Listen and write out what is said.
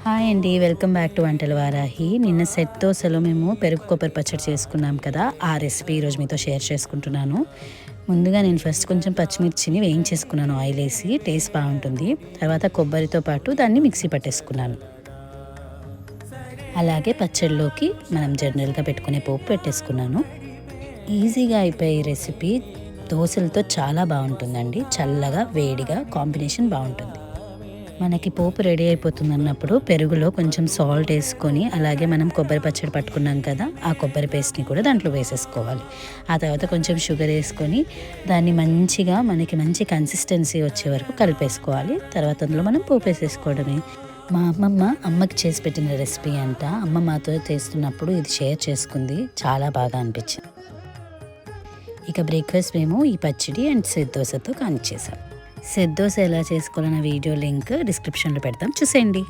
Hi అండి, welcome back to వంటల వారాహి. నిన్న సెట్ దోశలో మేము పెరుగు కొబ్బరి పచ్చడి చేసుకున్నాం కదా, ఆ రెసిపీ ఈరోజు మీతో షేర్ చేసుకుంటున్నాను. ముందుగా నేను ఫస్ట్ కొంచెం పచ్చిమిర్చిని వేయించేసుకున్నాను ఆయిల్ వేసి, టేస్ట్ బాగుంటుంది. తర్వాత కొబ్బరితో పాటు దాన్ని మిక్సీ పట్టేసుకున్నాను. అలాగే పచ్చడిలోకి మనం జనరల్గా పెట్టుకునే పోపు పెట్టేసుకున్నాను. ఈజీగా అయిపోయే ఈ రెసిపీ దోశలతో చాలా బాగుంటుందండి. చల్లగా వేడిగా కాంబినేషన్ బాగుంటుంది. మనకి పోపు రెడీ అయిపోతుంది అన్నప్పుడు పెరుగులో కొంచెం సాల్ట్ వేసుకొని, అలాగే మనం కొబ్బరి పచ్చడి పట్టుకున్నాం కదా, ఆ కొబ్బరి పేస్ట్ని కూడా దాంట్లో వేసేసుకోవాలి. ఆ తర్వాత కొంచెం షుగర్ వేసుకొని దాన్ని మంచిగా మనకి మంచి కన్సిస్టెన్సీ వచ్చే వరకు కలిపేసుకోవాలి. తర్వాత అందులో మనం పోపు వేసేసుకోవడమే. మా అమ్మకి చేసి పెట్టిన రెసిపీ అంట. అమ్మ మాతో చేస్తున్నప్పుడు ఇది షేర్ చేసుకుంది, చాలా బాగా అనిపించింది. ఇక బ్రేక్ఫాస్ట్ మేము ఈ పచ్చడి అండ్ సెట్ దోశతో కానిచ్చేసాం. సెట్ దోశ ఎలా చేసుకోవాలన్న వీడియో లింక్ డిస్క్రిప్షన్లో పెడతాం, చూసేయండి.